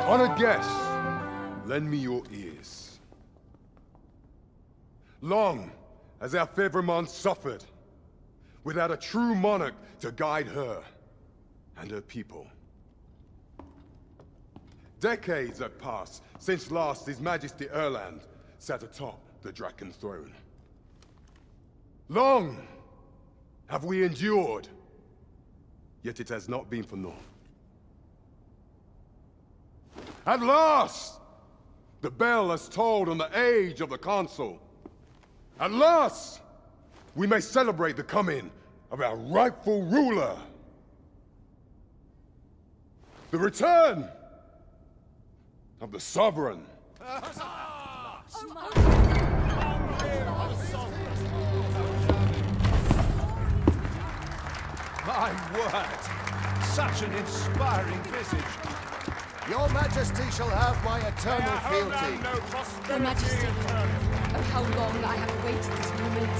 Honored guests, lend me your ears. Long has our Fevrimond suffered, without a true monarch to guide her and her people. Decades have passed since last His Majesty Erland sat atop the Draken throne. Long have we endured, yet it has not been for naught. At last, the bell has tolled on the age of the Consul. At last, we may celebrate the coming of our rightful ruler. The return of the Sovereign. My word! Such an inspiring visage. Your Majesty shall have my eternal fealty. Your Majesty, oh how long I have awaited this moment.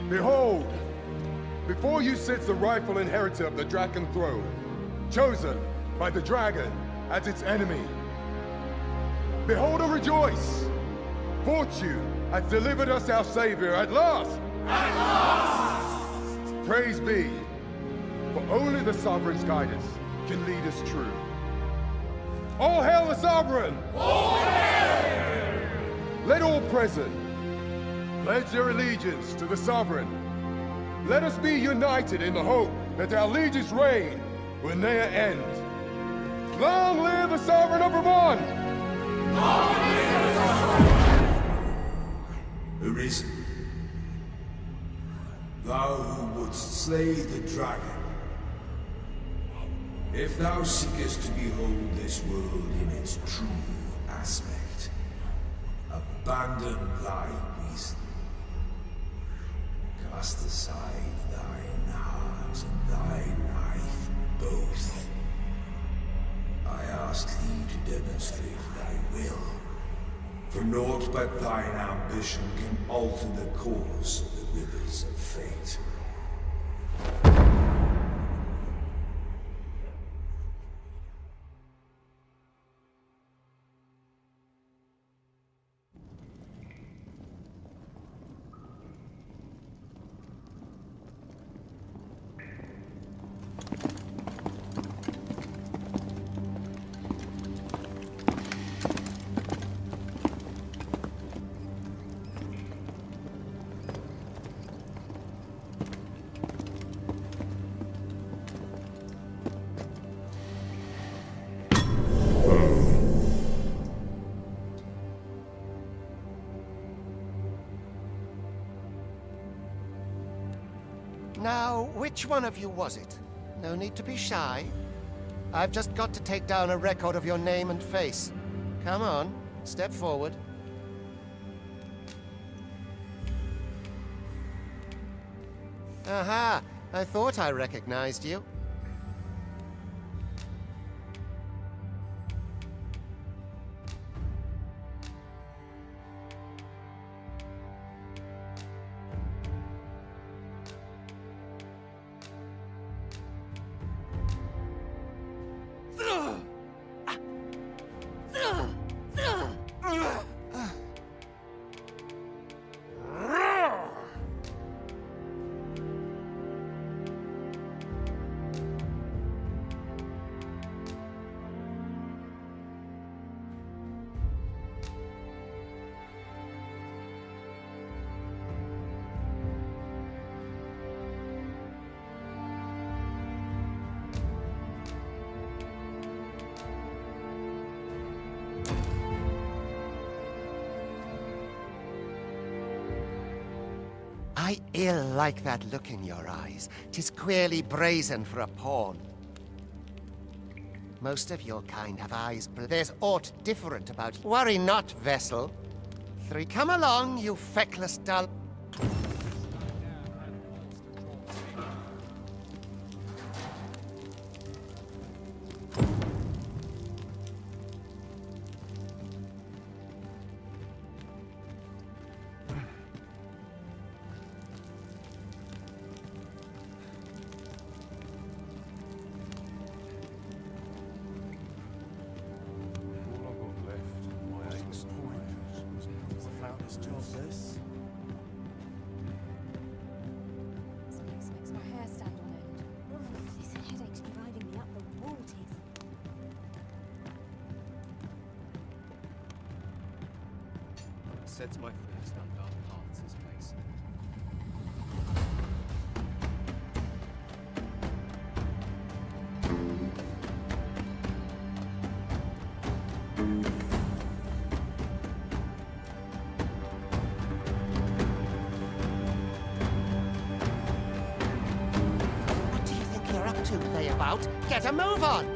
Behold, before you sits the rightful inheritor of the Draken throne, chosen by the dragon as its enemy. Behold and rejoice! Fortune has delivered us our savior at last! At last! Praise be, for only the Sovereign's guidance can lead us true. All hail the Sovereign! All hail! Let all present pledge their allegiance to the Sovereign. Let us be united in the hope that our liege's reign will ne'er end. Long live the Sovereign of Vermont! Long live the Sovereign! Arisen, thou who wouldst slay the dragon, if thou seekest to behold this world in its true aspect, abandon thy reason. Cast aside thine heart and thy knife both. I ask thee to demonstrate thy will, for naught but thine ambition can alter the course of the rivers of fate. Now, which one of you was it? No need to be shy. I've just got to take down a record of your name and face. Come on, step forward. Aha! I thought I recognized you. I ill like that look in your eyes. 'Tis queerly brazen for a pawn. Most of your kind have eyes, but there's aught different about you. Worry not, vessel. 3, come along, you feckless dull. All I've got left, my aches and pains. This job, this. This place makes my hair stand on end. Oof, this headache's driving me up the wall, Tiz. Sets my face down dark paths, this place. What do you think you're up to, layabout? Get a move on!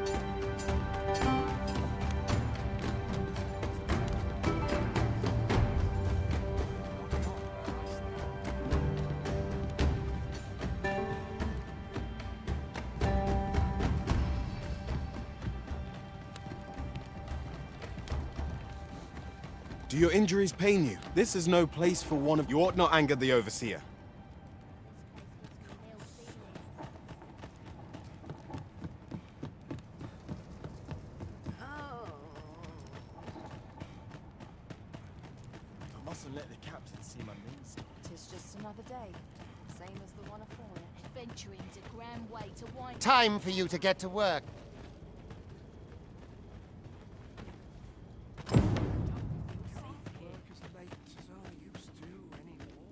Do your injuries pain you? This is no place for one of... You ought not anger the overseer. I mustn't let the captain see my knees. Tis just another day, same as the one afore it. Adventuring's a grand way to wind. Time for you to get to work.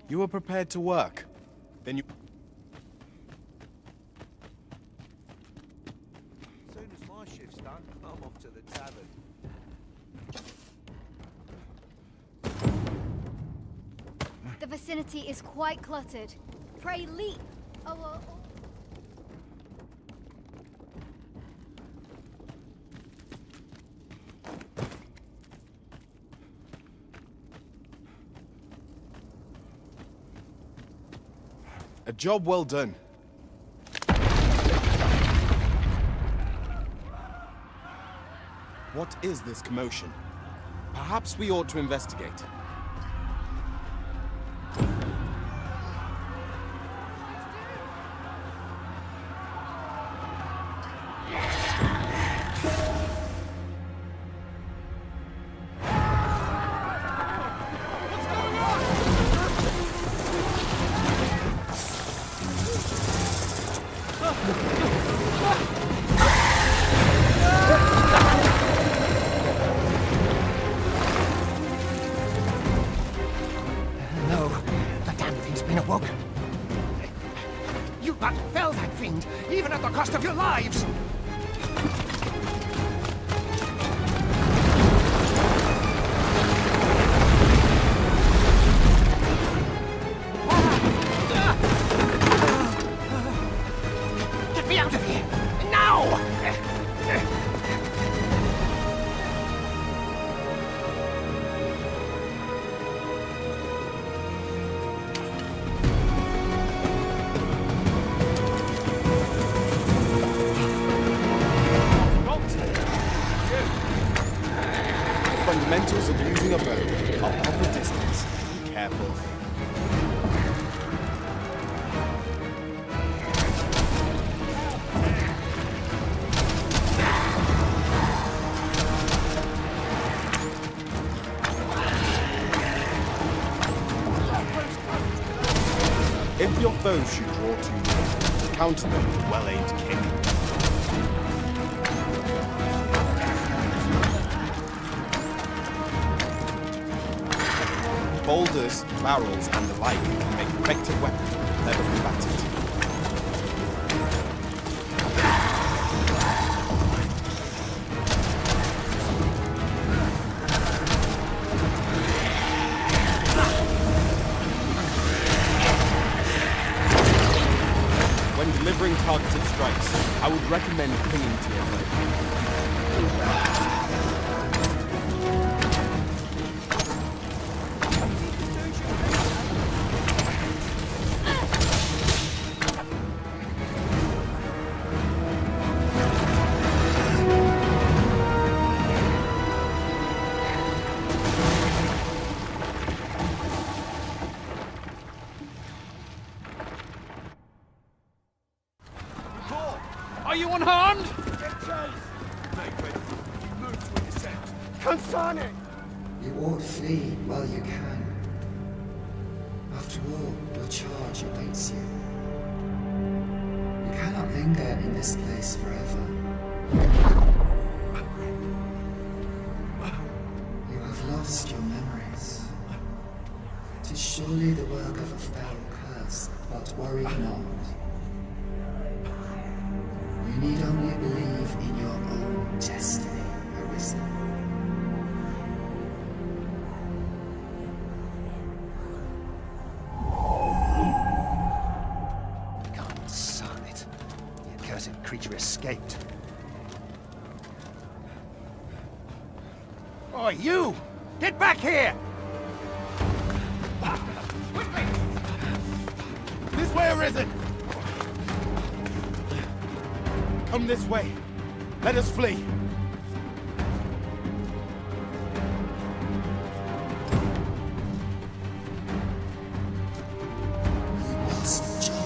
You were prepared to work. Then you... As soon as my shift's done, I'm off to the tavern. The vicinity is quite cluttered. Pray leap. Oh. A job well done. What is this commotion? Perhaps we ought to investigate. No, the damn thing's been awoken. You but fell that fiend, even at the cost of your lives! Get me out of here! Now! Fundamentals of using a bow are proper distance. Be careful. If your foes should draw too near, counter them with a well-aimed kick. Boulders, barrels, and the like can make effective weapons, never combatant. When delivering targeted strikes, I would recommend clinging to your foe. unharmed? Consane! You ought flee while you can. After all, your charge awaits you. You cannot linger in this place forever. You have lost your memories. It is surely the work of a fell curse, but worry not. You need only believe in your own destiny, Arisen. Son it. The accursed creature escaped. Oh, you! Get back here! This way, Arisen! Come this way. Let us flee. You must jump.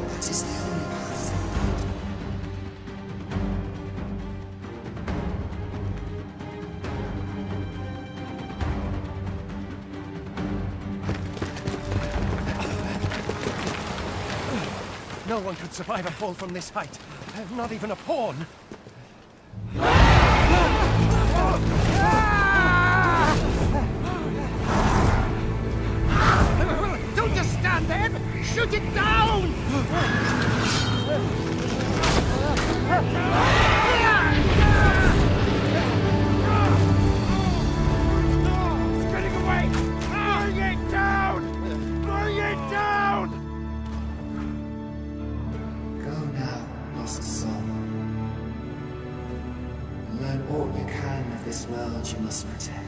That is the only path forward. No one could survive a fall from this height. Not even a pawn. Don't just stand there! Shoot it down! It's getting away! Bring it down! Bring it down! Go now, lost soul. Learn all you can of this world you must protect.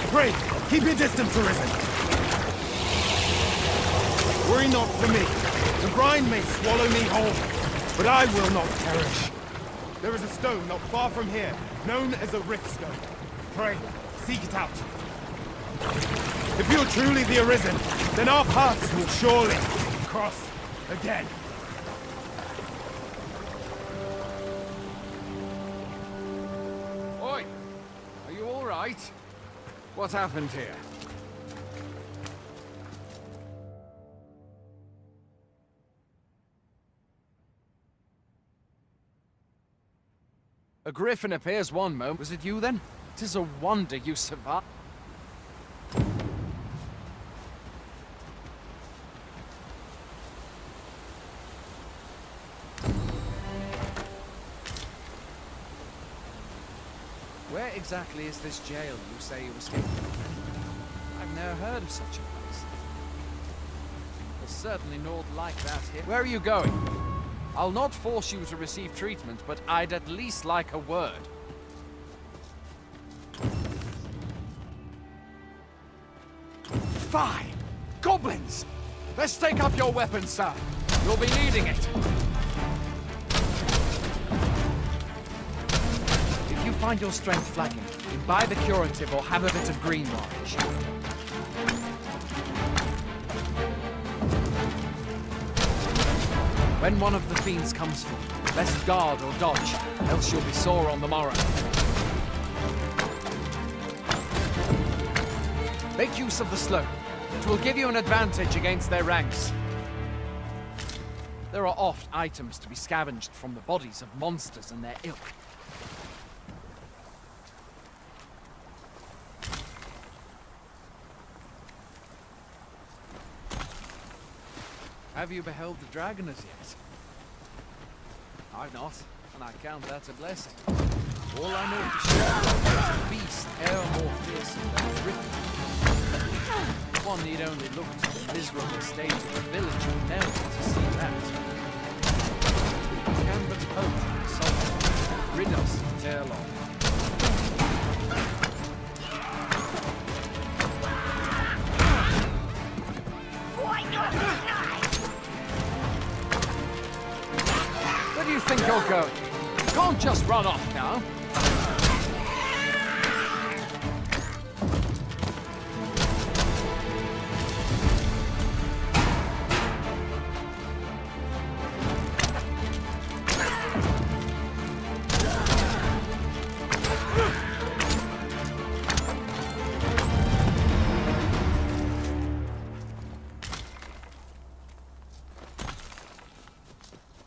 Pray, keep your distance, Arisen. Worry not for me. The brine may swallow me whole, but I will not perish. There is a stone not far from here, known as a rift stone. Pray, seek it out. If you're truly the Arisen, then our paths will surely cross again. Oi! Are you all right? What happened here? A griffin appears one moment. Was it you then? 'Tis a wonder you survived. Where exactly is this jail you say you escaped from? I've never heard of such a place. There's certainly naught like that here. Where are you going? I'll not force you to receive treatment, but I'd at least like a word. Fie! Goblins! Let's take up your weapons, sir. You'll be needing it. If you find your strength flagging, imbibe a curative or have a bit of green orange. When one of the fiends comes for you, best guard or dodge, else you'll be sore on the morrow. Make use of the slope. It will give you an advantage against their ranks. There are oft items to be scavenged from the bodies of monsters and their ilk. Have you beheld the dragon as yet? I've not, and I count that a blessing. All I know for sure is a beast e'er more fearsome than a griffin. One need only look to the miserable state of the village of Nell to see that. We can but hope to consult and rid us ere long. Where do you think you're going? You can't just run off now.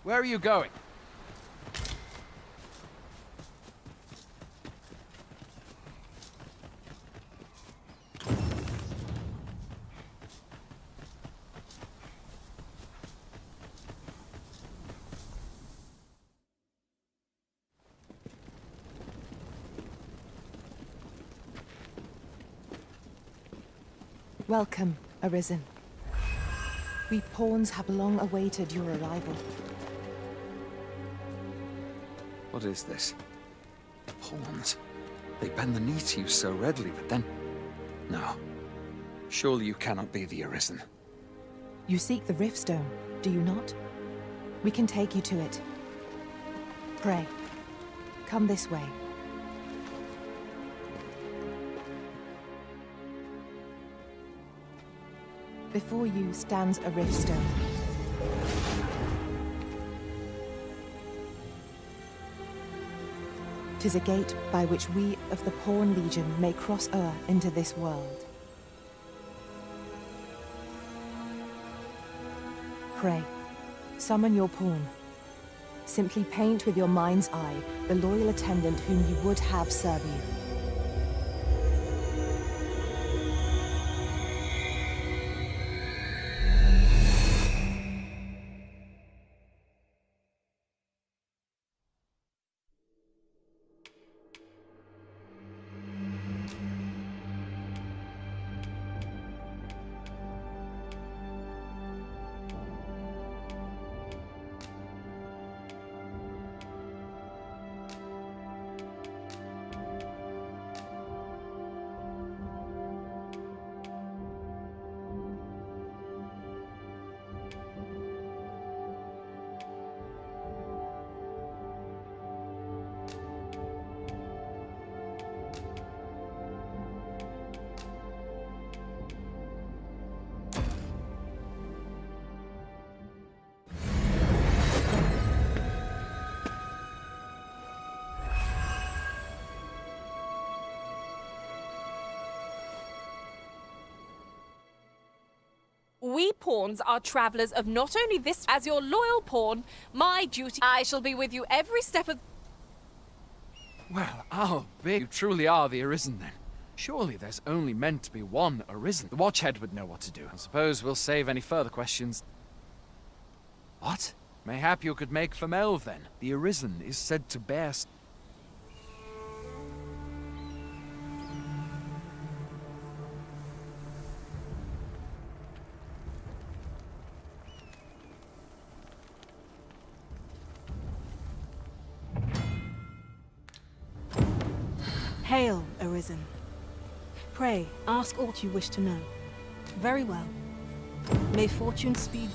Where are you going? Welcome, Arisen. We pawns have long awaited your arrival. What is this? Pawns. They bend the knee to you so readily, but then... No. Surely you cannot be the Arisen. You seek the Riftstone, do you not? We can take you to it. Pray, come this way. Before you stands a Riftstone. Tis a gate by which we of the Pawn Legion may cross o'er into this world. Pray, summon your pawn. Simply paint with your mind's eye the loyal attendant whom you would have serve you. We pawns are travelers of not only this. As your loyal pawn, my duty. I shall be with you every step of. Well, I'll be. You truly are the Arisen then. Surely there's only meant to be one Arisen. The Watchhead would know what to do. I suppose we'll save any further questions. What? Mayhap you could make for Melv then. The Arisen is said to bear. Hail, Arisen. Pray, ask aught you wish to know. Very well. May fortune speed.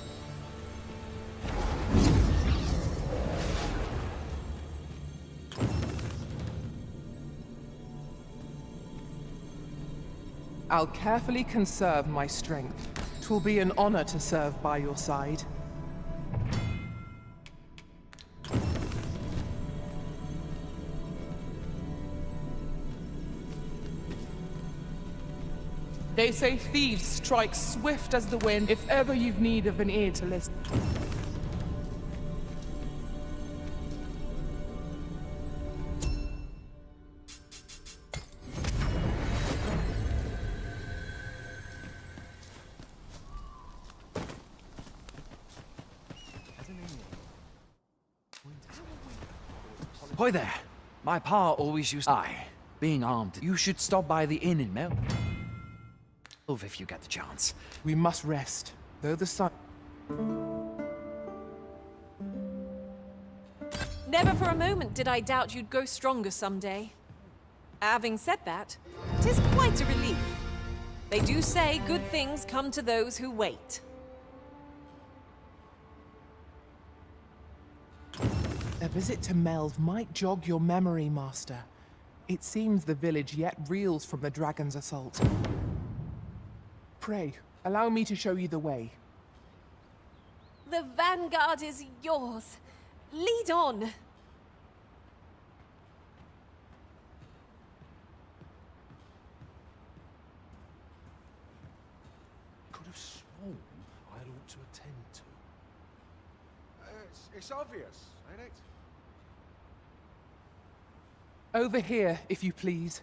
I'll carefully conserve my strength. 'Twill be an honor to serve by your side. They say thieves strike swift as the wind. If ever you've need of an ear to listen. Hoy there! My pa always used. Being armed, you should stop by the inn in Melv if you get the chance. We must rest, though the sun. Never for a moment did I doubt you'd grow stronger someday. Having said that, 'tis quite a relief. They do say good things come to those who wait. A visit to Melv might jog your memory, Master. It seems the village yet reels from the dragon's assault. Pray, allow me to show you the way. The vanguard is yours. Lead on. Could have sworn I ought to attend to. It's obvious, ain't it? Over here, if you please.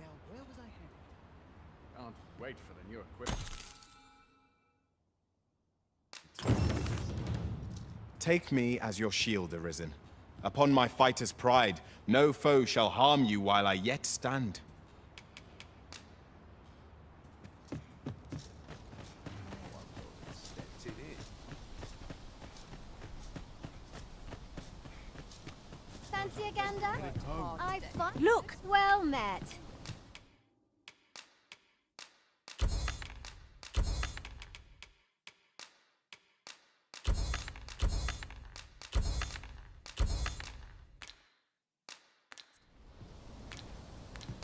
Now, where was I headed? Can't wait for the new equipment. Take me as your shield, Arisen. Upon my fighter's pride, no foe shall harm you while I yet stand. Fancy a gander? I find. Look! Well met.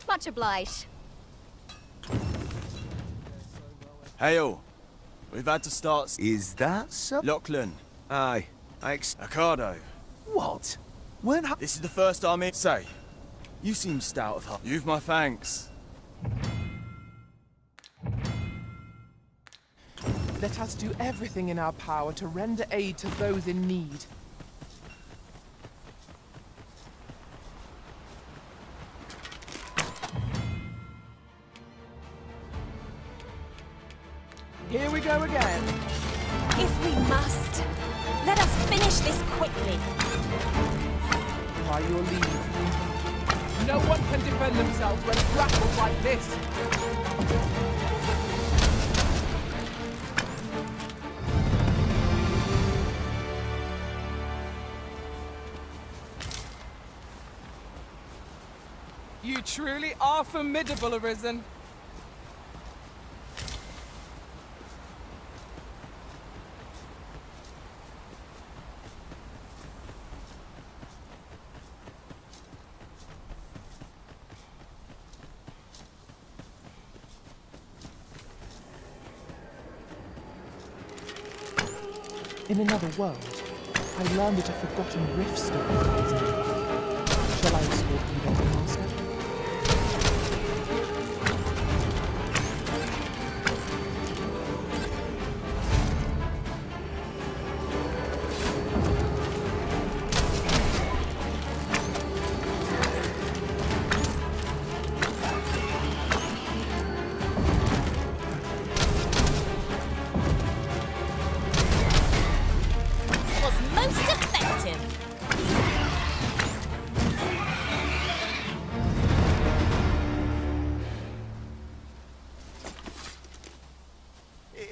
Much obliged. Hail! We've had to start. Is that so? Lachlan. Aye. Accardo. What? When This is the first army. Say, you seem stout of heart. You've my thanks. Let us do everything in our power to render aid to those in need. Here we go again. If we must, let us finish this quickly. By your leave. No one can defend themselves when grappled like this. You truly are formidable, Arisen. In another world, I learned that a forgotten rift story lies near. Shall I escort you there?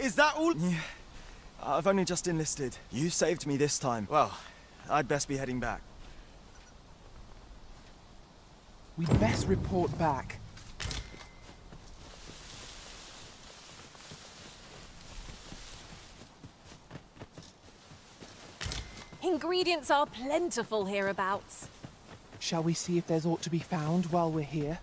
is that all? Yeah. I've only just enlisted. You saved me this time. Well, I'd best be heading back. We'd best report back. Ingredients are plentiful hereabouts. Shall we see if there's aught to be found while we're here?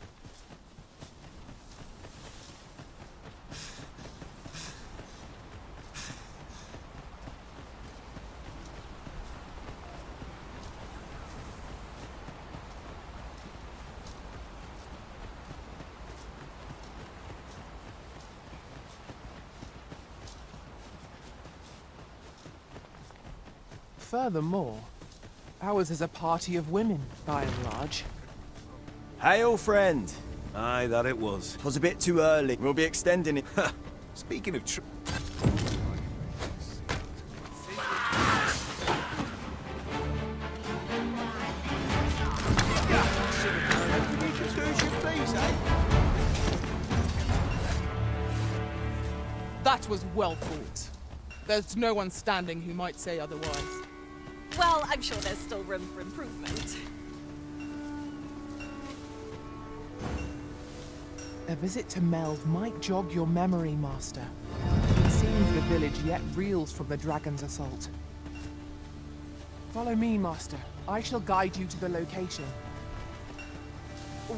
Furthermore, ours is a party of women, by and large. Hail, friend. Aye, that it was. Was a bit too early. We'll be extending it. Speaking of That was well fought. There's no one standing who might say otherwise. Well, I'm sure there's still room for improvement. A visit to Melve might jog your memory, Master. It seems the village yet reels from the dragon's assault. Follow me, Master. I shall guide you to the location.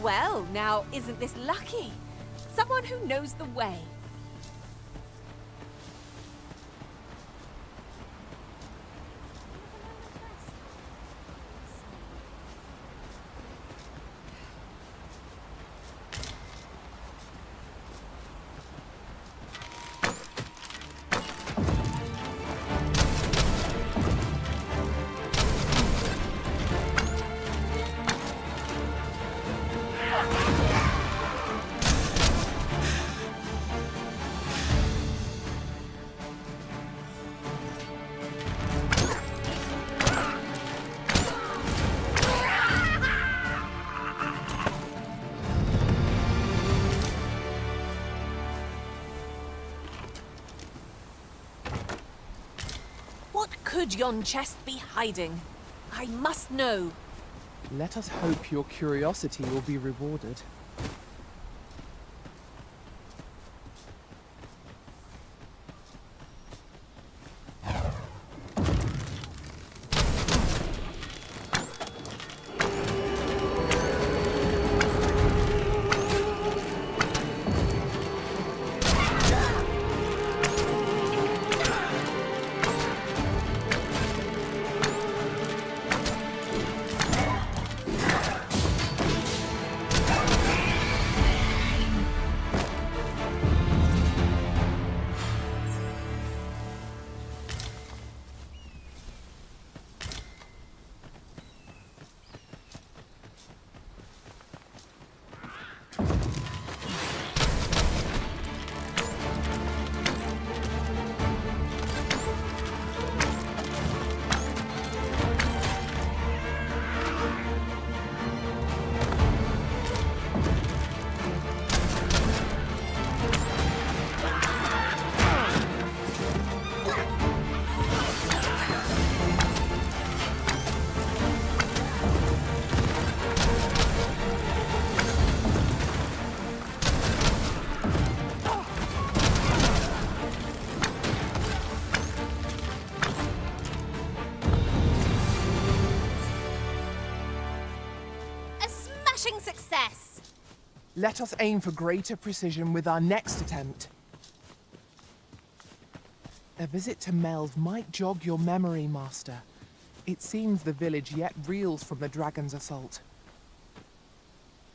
Well, now, isn't this lucky? Someone who knows the way. Could yon chest be hiding? I must know. Let us hope your curiosity will be rewarded. Success! Let us aim for greater precision with our next attempt. A visit to Melve might jog your memory, Master. It seems the village yet reels from the dragon's assault.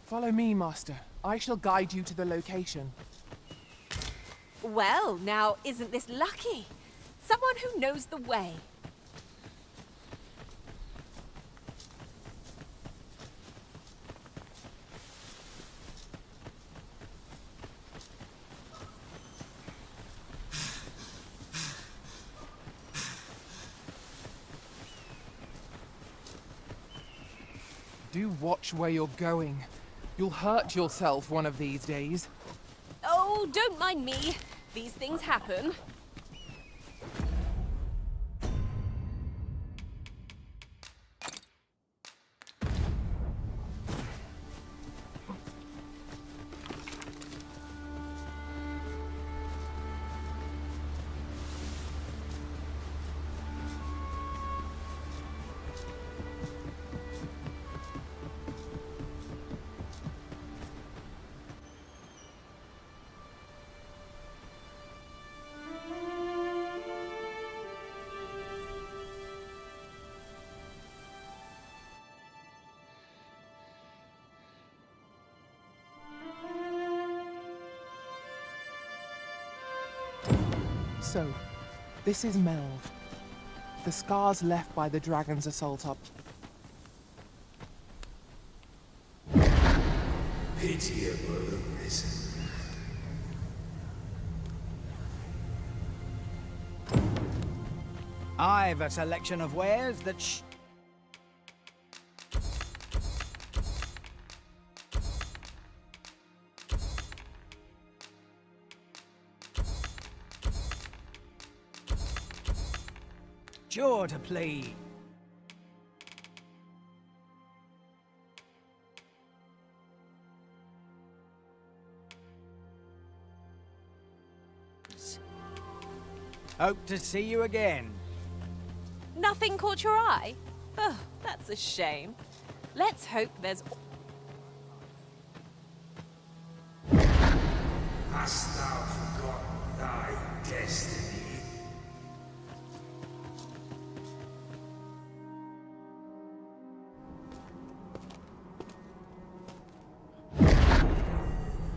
Follow me, Master. I shall guide you to the location. Well, now, isn't this lucky? Someone who knows the way. Do watch where you're going. You'll hurt yourself one of these days. Oh, don't mind me. These things happen. So, this is Melv. The scars left by the dragon's assault up. Pitiable Risen. I've a selection of wares that sure to please. Hope to see you again. Nothing caught your eye? Oh, that's a shame. Let's hope there's... Hast thou forgotten thy destiny?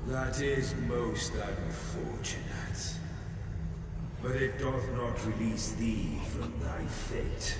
That is most unfortunate. But it doth not release thee from thy fate.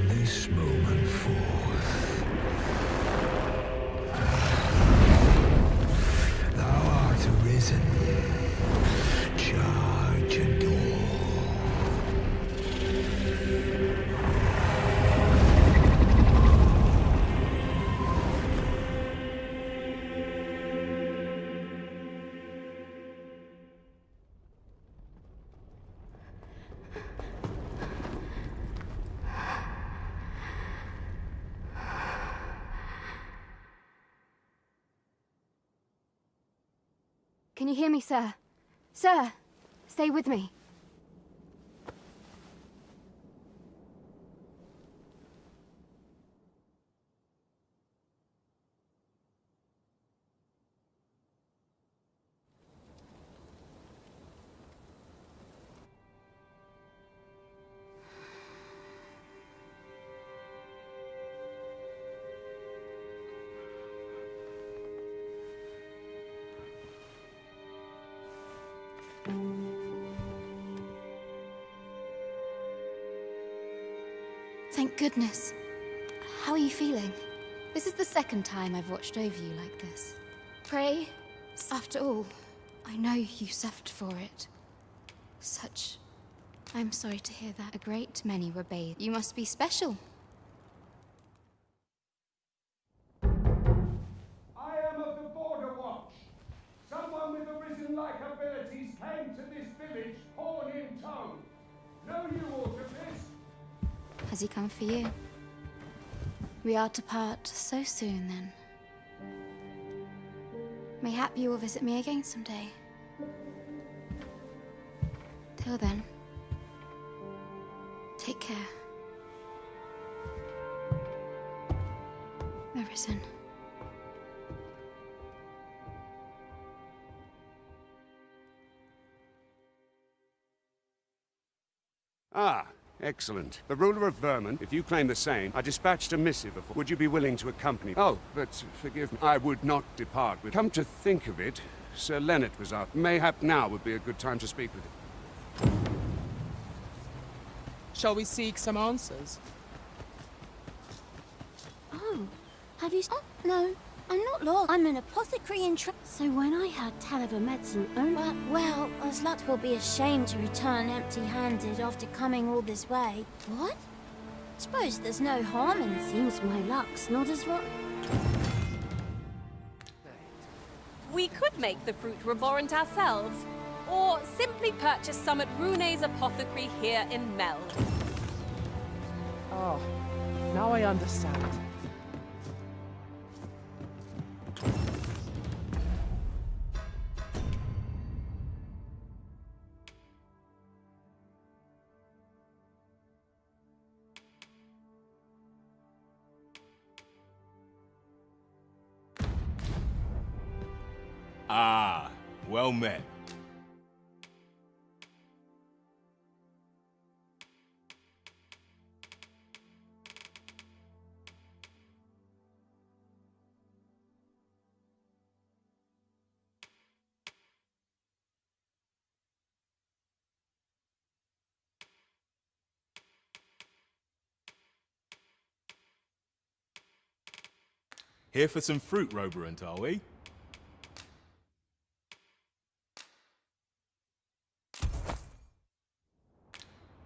This moment forth, thou art arisen. Charge and all. Can you hear me, sir? Sir, stay with me. Thank goodness. How are you feeling? This is the second time I've watched over you like this. Pray, after all, I know you suffered for it. I'm sorry to hear that. A great many were bathed. You must be special. I am of the Border Watch. Someone with Arisen-like abilities came to this village, horn in tow. Know you, Autopist? Has he come for you? We are to part so soon, then. Mayhap you will visit me again someday. Till then, take care. Arisen. Ah, excellent. The ruler of Vermin, if you claim the same, I dispatched a missive. Would you be willing to accompany? Oh, but forgive me, I would not depart with. Come to think of it, Sir Leonard was out. Mayhap now would be a good time to speak with him. Shall we seek some answers? Oh, have you... Oh, no, I'm not lost. I'm an apothecary in So when I had tell of a medicine well, as luck will be ashamed to return empty-handed after coming all this way. What? Suppose there's no harm in it. Seems my luck's not as rotten. We could make the fruit reborant ourselves, or simply purchase some at Rune's apothecary here in Mel. Oh, now I understand. Ah, well met. Here for some fruit, Roborant, are we?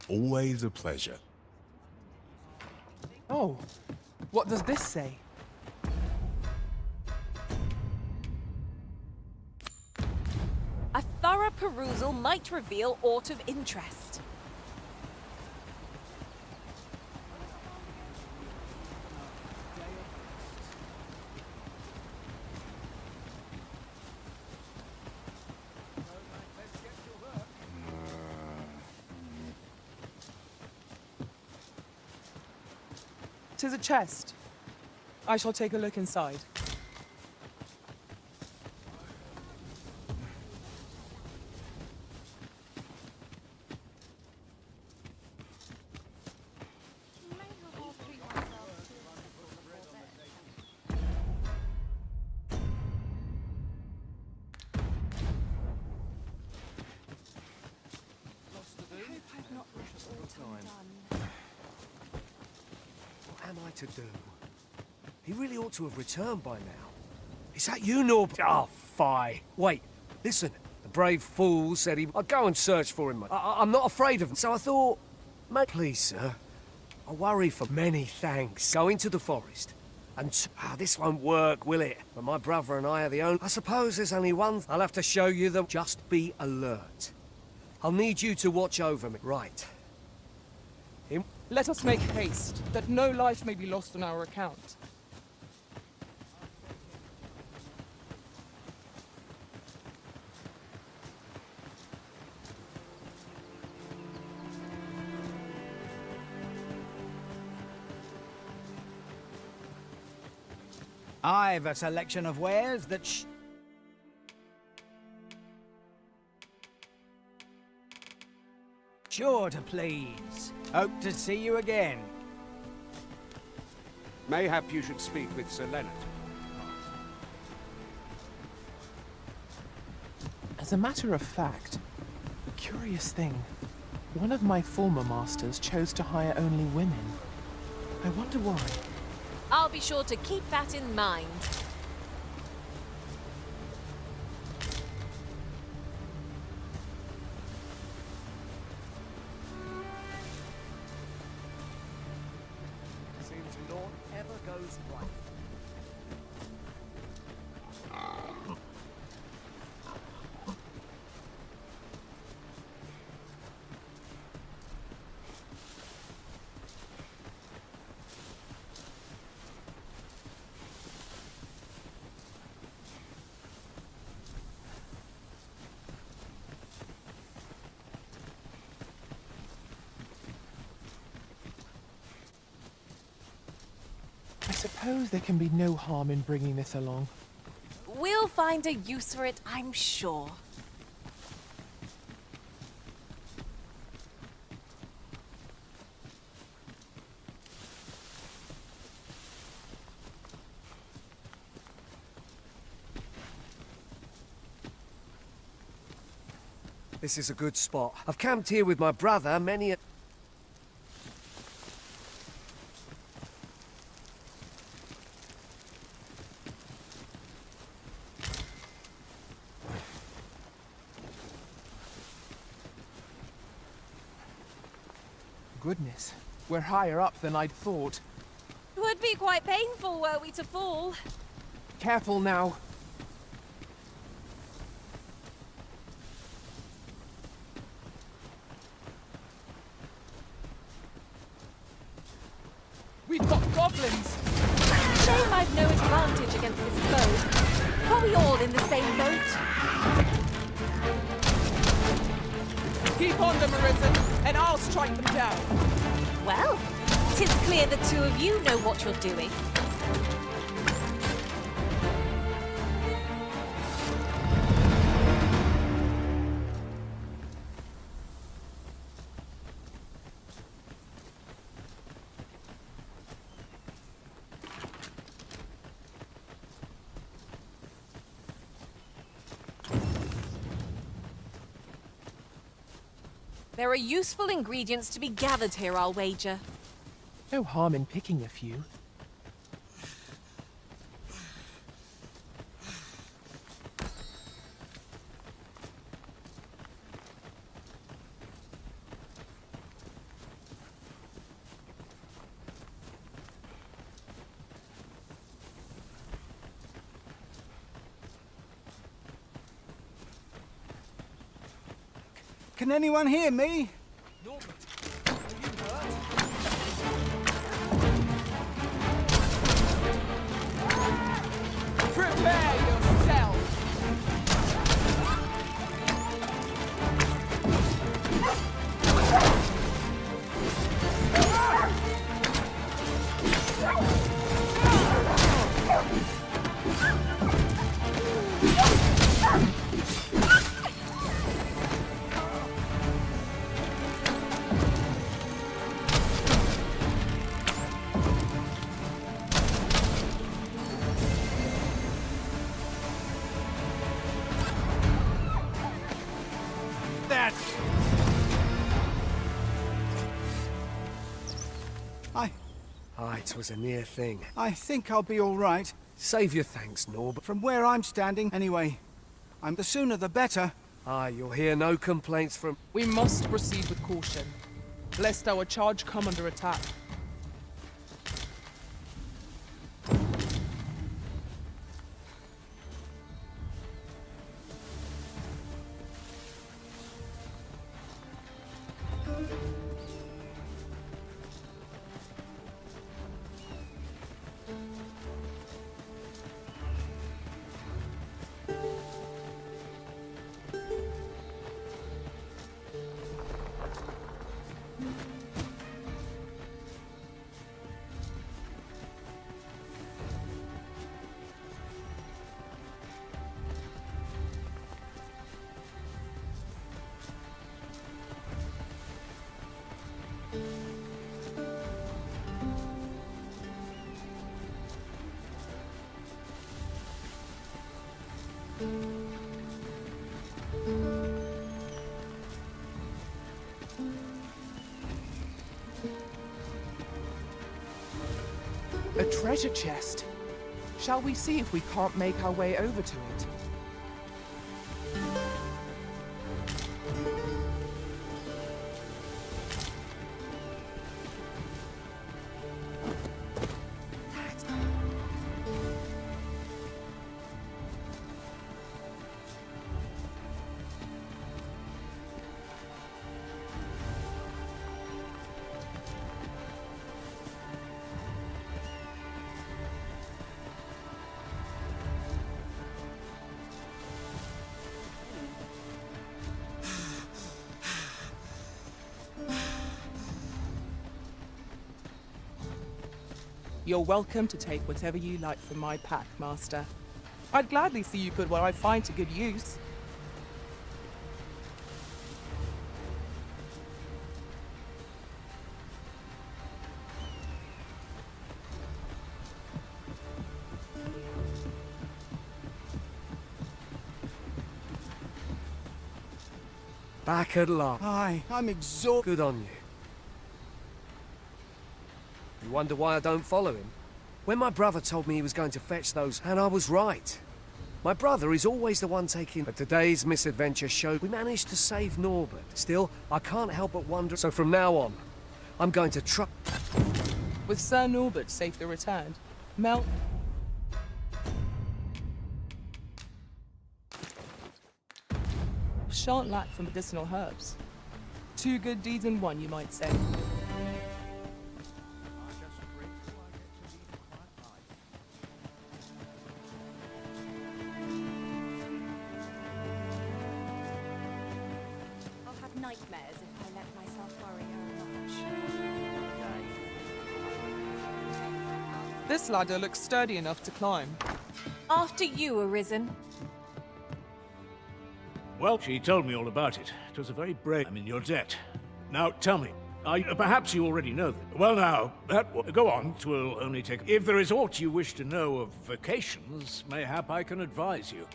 Always a pleasure. Oh, what does this say? A thorough perusal might reveal aught of interest. Tis a chest. I shall take a look inside. What am I to do? He really ought to have returned by now. Is that you, Norb? Oh, fie. Wait, listen. The brave fool said I'd go and search for him. I'm not afraid of him. So I thought, mate, please, sir. I worry for many thanks. Go into the forest. And this won't work, will it? But my brother and I are the only... I suppose there's only one... I'll have to show you them. Just be alert. I'll need you to watch over me. Right. Let us make haste, that no life may be lost on our account. I've a selection of wares that sure to please. Hope to see you again. Mayhap you should speak with Sir Leonard. As a matter of fact, curious thing. One of my former masters chose to hire only women. I wonder why. I'll be sure to keep that in mind. Seems naught ever goes right. I suppose there can be no harm in bringing this along. We'll find a use for it, I'm sure. This is a good spot. I've camped here with my brother many a... Goodness, we're higher up than I'd thought. Would be quite painful were we to fall. Careful now. We've got goblins! Shame I've no advantage against this foe. Are we all in the same boat? Keep on them, Arisen, and I'll strike them down. Well, 'tis clear the two of you know what you're doing. There are useful ingredients to be gathered here, I'll wager. No harm in picking a few. Can anyone hear me? Prepare yourself! Aye, it was a near thing. I think I'll be all right. Save your thanks, Norbert. From where I'm standing, anyway. The sooner the better. Aye, you'll hear no complaints from... We must proceed with caution, lest our charge come under attack. A treasure chest. Shall we see if we can't make our way over to it? You're welcome to take whatever you like from my pack, Master. I'd gladly see you put what I find to good use. Back at last. Aye, I'm exhausted. Good on you. You wonder why I don't follow him? When my brother told me he was going to fetch those, and I was right. My brother is always the one taking... But today's misadventure showed we managed to save Norbert. Still, I can't help but wonder... So from now on, I'm going to try... With Sir Norbert safely returned, Mel... shan't lack for medicinal herbs. Two good deeds in one, you might say. I'll have nightmares if I let myself worry her much. This ladder looks sturdy enough to climb. After you, Arisen. Well, she told me all about it. It was a very brave... I'm in your debt. Now, tell me, perhaps you already know that. Well, now, go on. 'Twill only take... If there is aught you wish to know of vacations, mayhap I can advise you.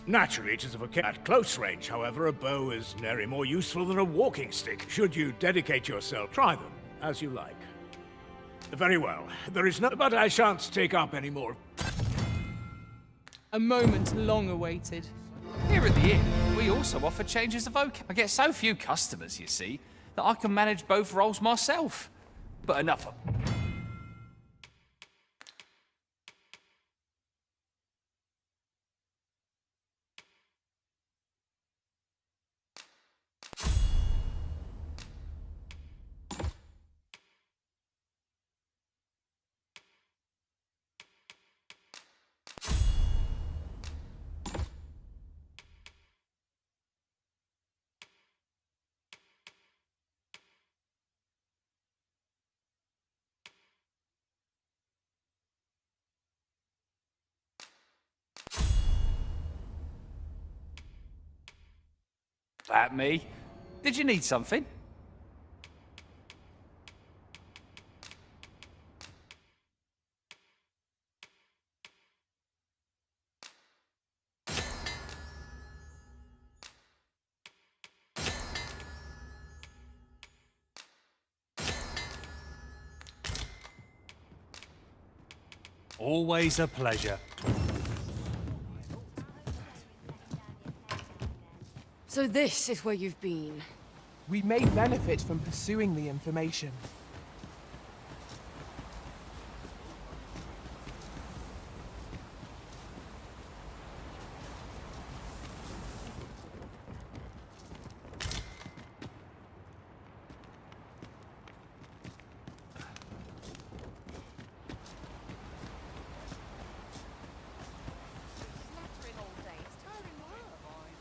Naturally, it is a vacation. At close range, however, a bow is nary more useful than a walking stick. Should you dedicate yourself, try them, as you like. Very well. There is no... But I shan't take up any more. A moment long awaited. Here at the inn, we also offer changes of vocab. I get so few customers, you see, that I can manage both roles myself. But enough of... That me? Did you need something? Always a pleasure. So this is where you've been. We may benefit from pursuing the information.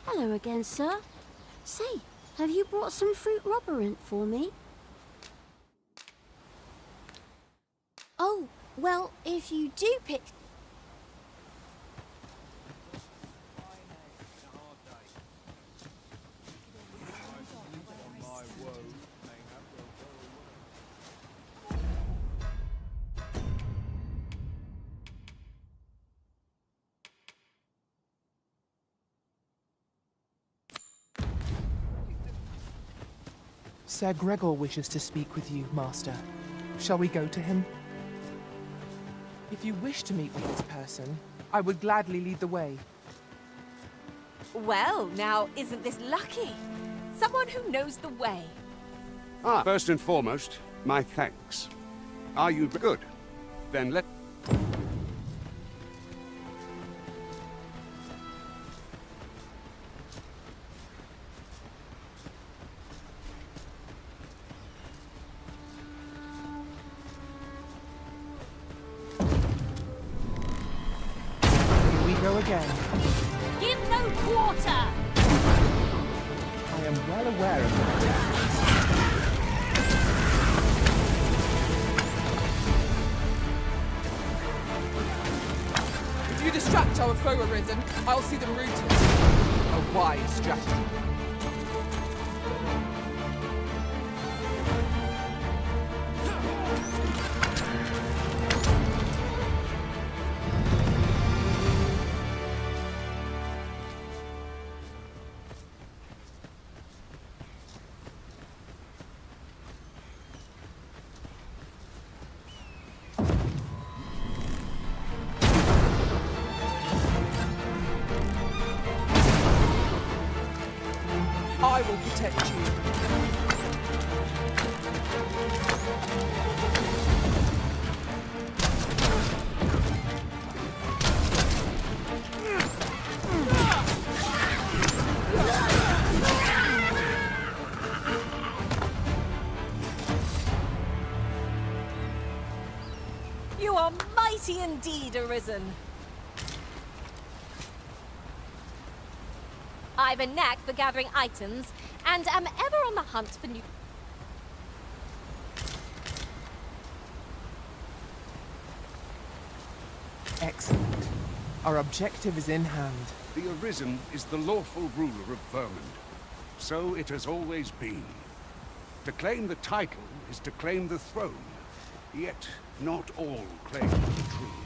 Hello again, sir. Say, have you brought some fruit robberant for me? Oh, well, if you do pick... Sir Gregor wishes to speak with you, Master. Shall we go to him? If you wish to meet with this person, I would gladly lead the way. Well, now, isn't this lucky? Someone who knows the way. First and foremost, my thanks. Are you good? Then let... Here we go again. Give no quarter! I am well aware of that. If you distract our foe, Arisen, I'll see them rooted. A wise strategy. I will protect you. You are mighty indeed, Arisen. I've a knack for gathering items, and am ever on the hunt for new... Excellent. Our objective is in hand. The Arisen is the lawful ruler of Vermund. So it has always been. To claim the title is to claim the throne. Yet, not all claim the truth.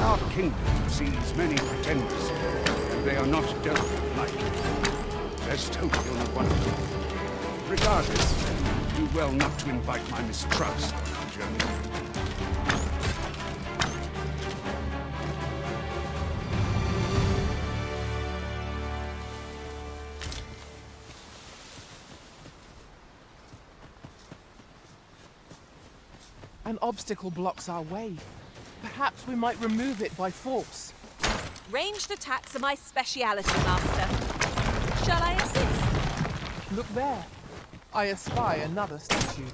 Our kingdom sees many pretenders, and they are not dealt lightly. Let's hope you're not one of them. Regardless, do well not to invite my mistrust on our journey. An obstacle blocks our way. Perhaps we might remove it by force. Ranged attacks are my speciality, Master. Shall I assist? Look there. I espy another statue.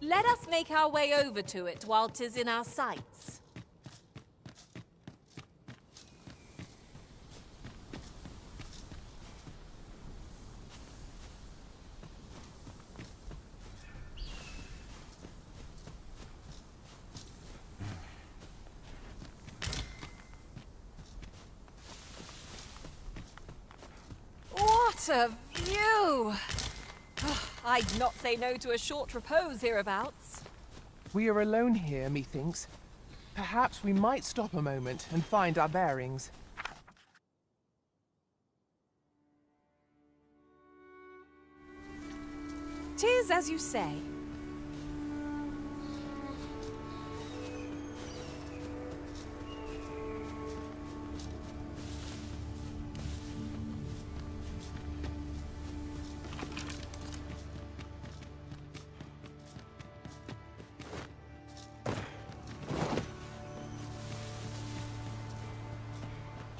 Let us make our way over to it while 'tis in our sights. What a view! I'd not say no to a short repose hereabouts. We are alone here, methinks. Perhaps we might stop a moment and find our bearings. 'Tis as you say.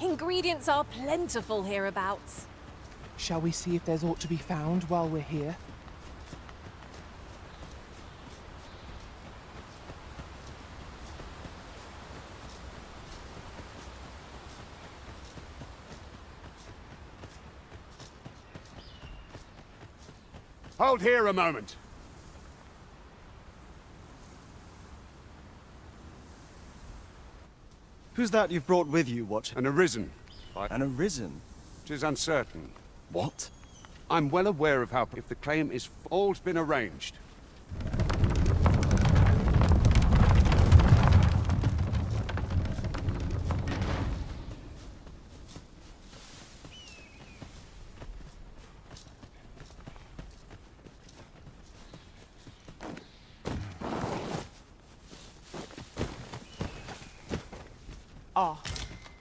Ingredients are plentiful hereabouts. Shall we see if there's aught to be found while we're here? Hold here a moment. Who's that you've brought with you, Watcher? An Arisen. An Arisen? 'Tis uncertain. What? I'm well aware of how... If the claim is... All's been arranged. Ah,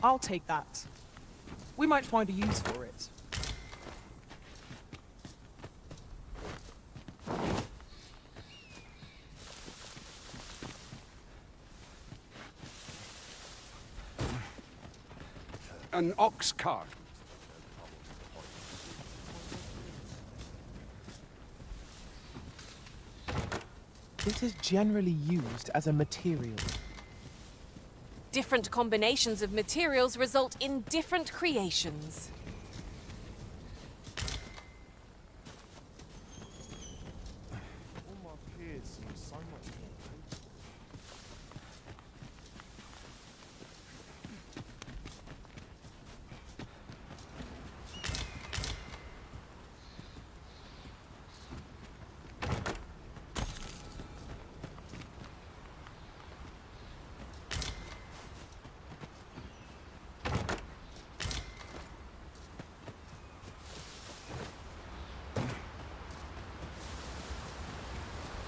I'll take that. We might find a use for it. An ox cart. It is generally used as a material. Different combinations of materials result in different creations. All my peers seem so much more patient.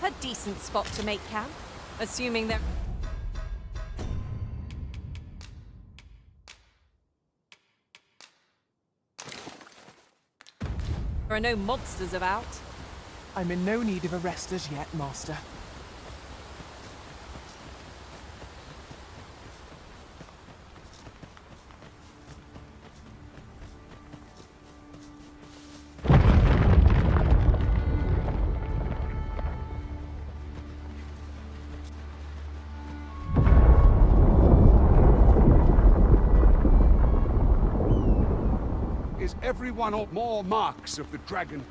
A decent spot to make camp, assuming there are no monsters about. I'm in no need of a rest as yet, Master. Is everyone or more marks of the dragon?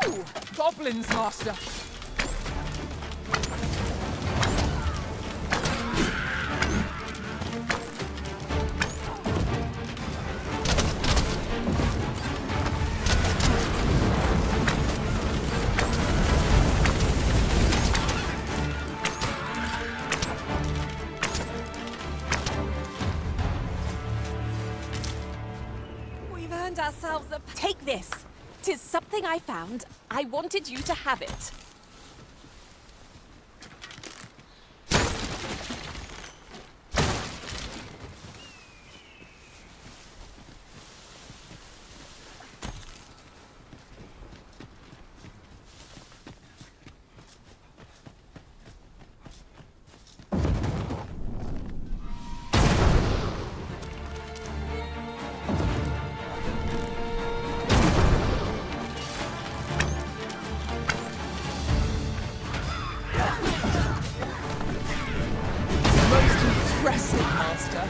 Ooh! Goblins, Master! We've earned ourselves a... Take this. 'Tis something I found. I wanted you to have it. Impressive, Master.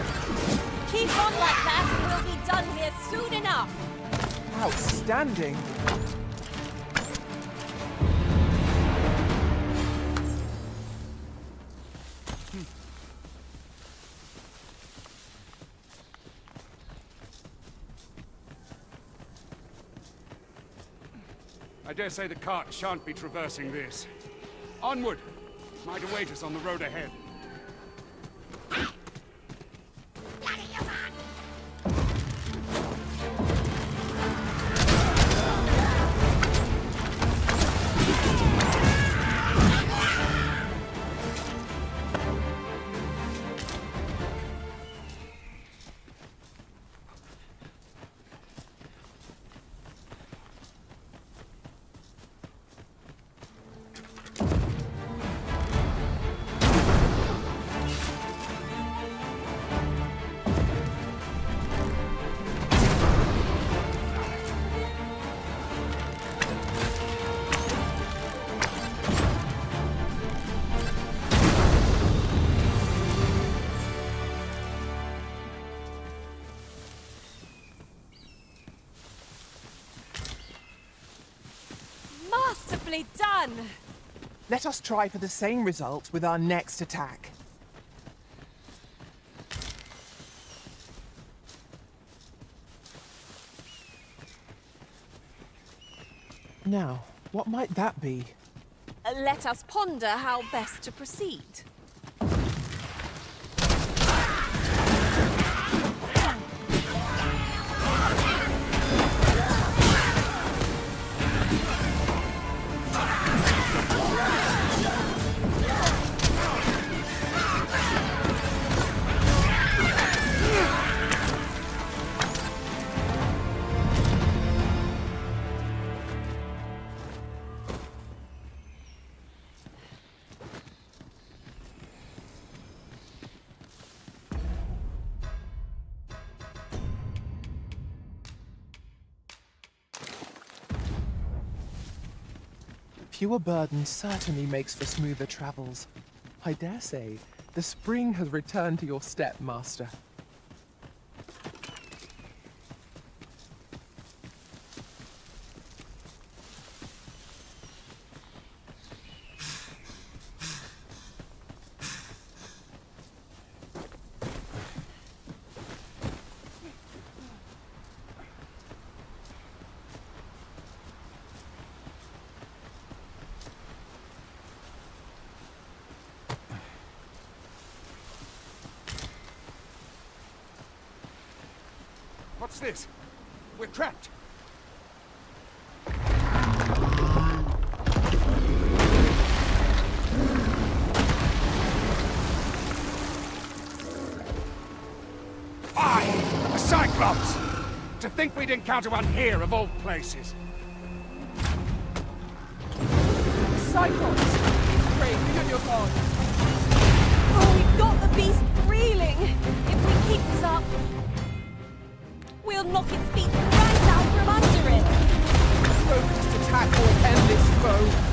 Keep on like that and we'll be done here soon enough. Outstanding. I dare say the cart shan't be traversing this. Onward! Might await us on the road ahead. Masterfully done! Let us try for the same result with our next attack. Now, what might that be? Let us ponder how best to proceed. Fewer burdens certainly makes for smoother travels. I dare say, the spring has returned to your step, Master. What's this? We're trapped. A Cyclops! To think we'd encounter one here, of all places. Cyclops! Pray, be on your guard. Oh, we've got the beast reeling. If we keep this up, we'll knock its feet right out from under it. Focused attack or endless foe.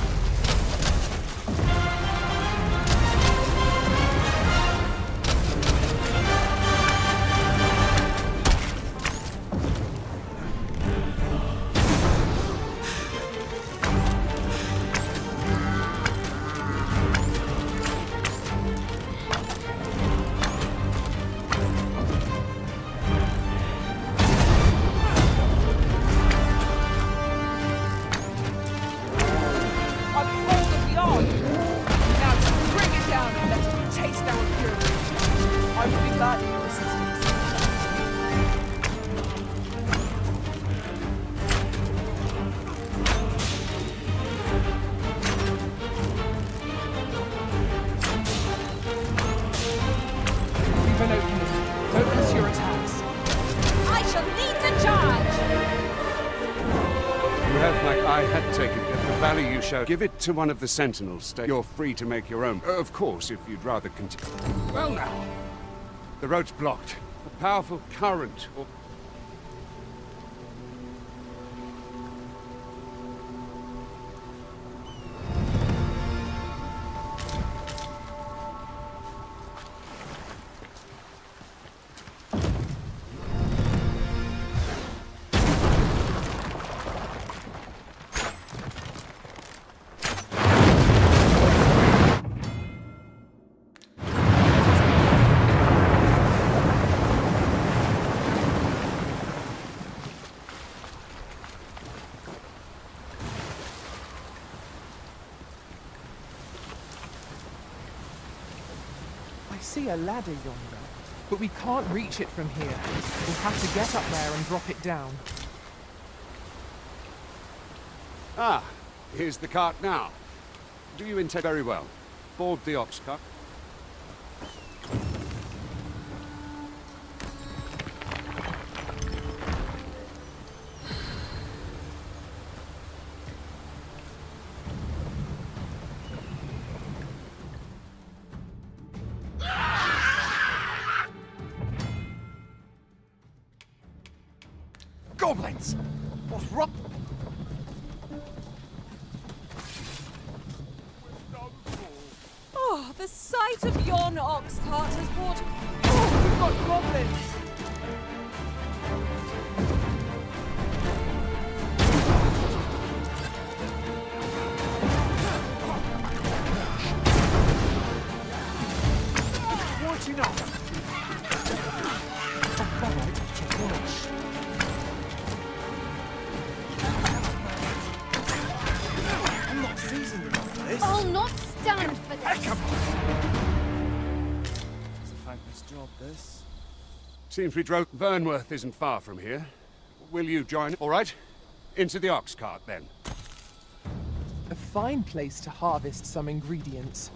Give it to one of the sentinels. You're free to make your own. Of course, if you'd rather continue. Well now, the road's blocked. A powerful current or... I see a ladder yonder, but we can't reach it from here. We'll have to get up there and drop it down. Ah, here's the cart now. Do you intend very well? Board the ox cart. Goblins! What's wrong? Oh, the sight of yon ox cart has brought... Oh, we've got goblins! What you know? I'll not stand for this. It's a thankless job, this. Seems we drove... Vernworth isn't far from here. Will you join? All right. Into the ox cart, then. A fine place to harvest some ingredients.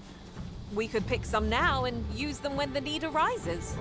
We could pick some now and use them when the need arises.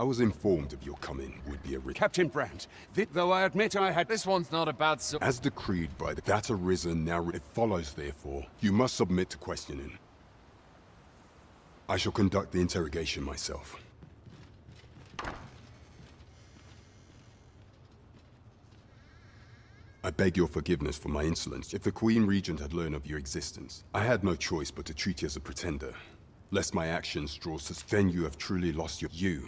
I was informed of your coming would be a Captain Brandt, though I admit I had... This one's not about As decreed by that arisen now it follows, therefore, you must submit to questioning. I shall conduct the interrogation myself. I beg your forgiveness for my insolence. If the Queen Regent had learned of your existence, I had no choice but to treat you as a pretender. Lest my actions draw then you have truly lost you,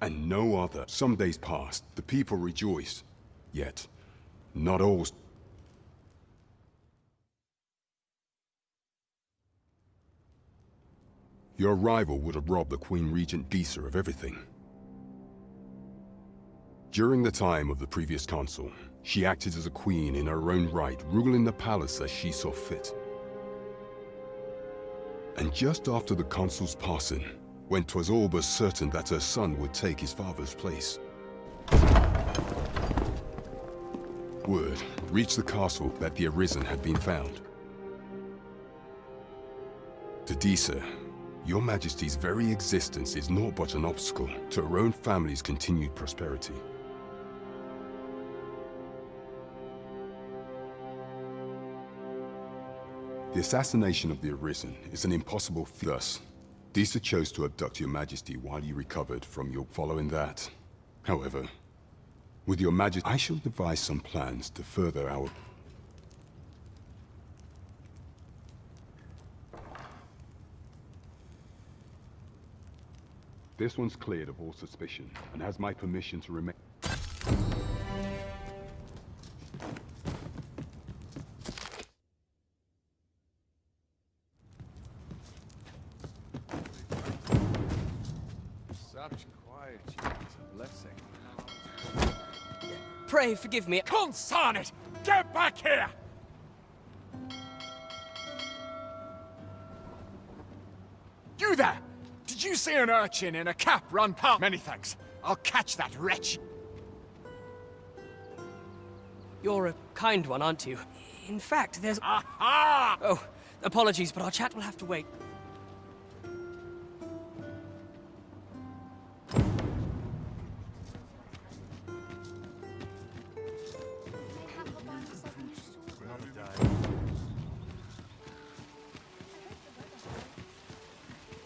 and no other. Some days passed, the people rejoiced, yet not all. Your arrival would have robbed the Queen Regent Disa of everything. During the time of the previous consul, she acted as a queen in her own right, ruling the palace as she saw fit. And just after the consul's passing, when 'twas all but certain that her son would take his father's place, word reached the castle that the Arisen had been found. To Disa, your Majesty's very existence is naught but an obstacle to her own family's continued prosperity. The assassination of the Arisen is an impossible feat. Thus, Disa chose to abduct your Majesty while you recovered from your... Following that, however, with your Majesty, I shall devise some plans to further our... This one's cleared of all suspicion and has my permission to remain... Such quietude is a blessing. Pray forgive me. Consign it! Get back here! You there! Did you see an urchin in a cap run past? Many thanks. I'll catch that wretch. You're a kind one, aren't you? In fact, there's... Aha! Oh, apologies, but our chat will have to wait.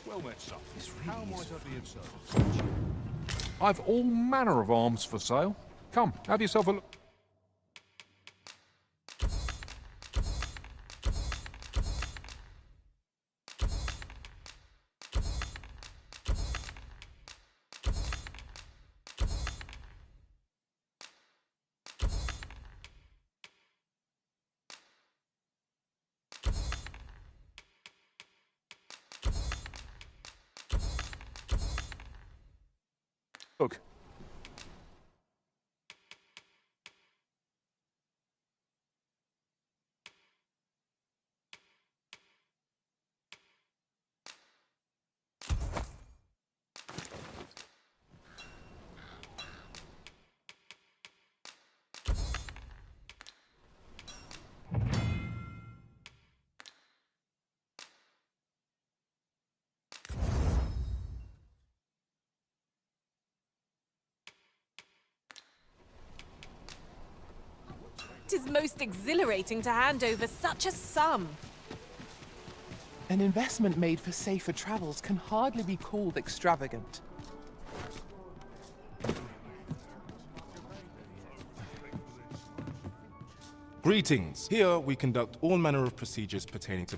Well met, son. How might I be of service? I've all manner of arms for sale. Come, have yourself a look. Look. It is most exhilarating to hand over such a sum. An investment made for safer travels can hardly be called extravagant. Greetings. Here we conduct all manner of procedures pertaining to...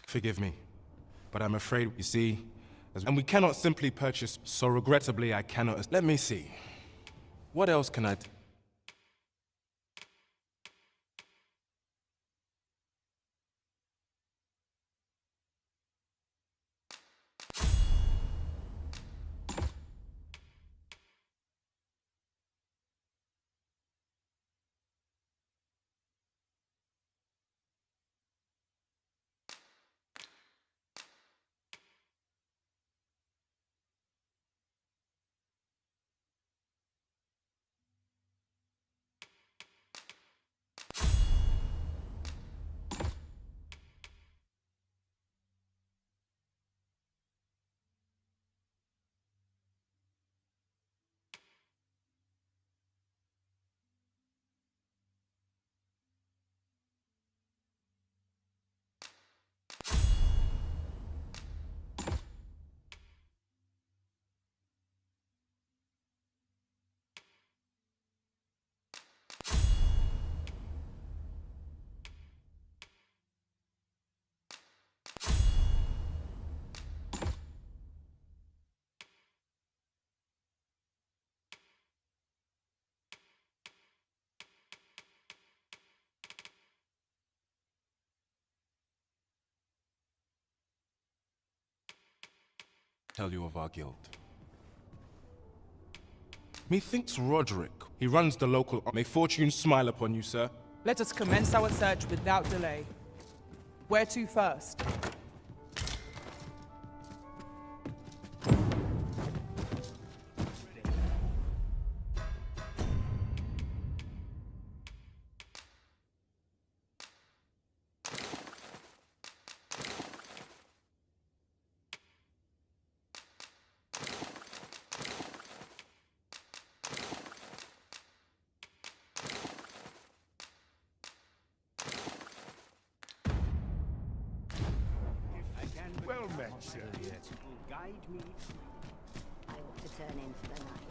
Forgive me, but I'm afraid, you see, and we cannot simply purchase, so regrettably I cannot... Let me see. What else can I... tell you of our guild. Methinks Roderick. He runs the local. May fortune smile upon you, sir. Let us commence our search without delay. Where to first? Well met, sir. Guide me. I ought to turn in for the night.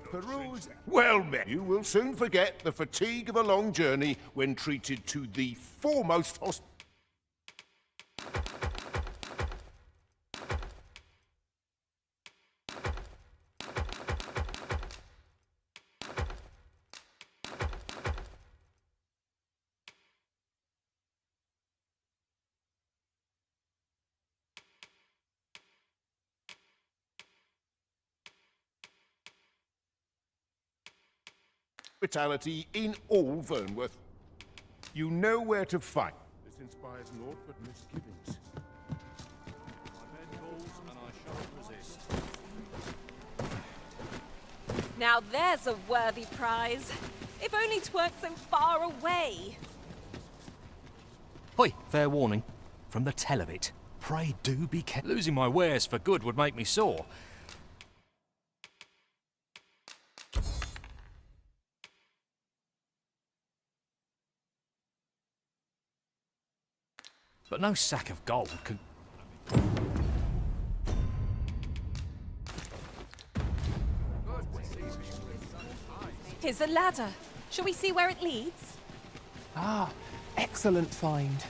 Peruse. Well met. You will soon forget the fatigue of a long journey when treated to the foremost hospitality in all Vernworth. You know where to find. This inspires naught but misgivings. Now there's a worthy prize. If only 'tweren't so far away. Hoi, fair warning. From the tell of it, pray do be careful. Losing my wares for good would make me sore. But no sack of gold can... Here's a ladder. Shall we see where it leads? Ah, excellent find.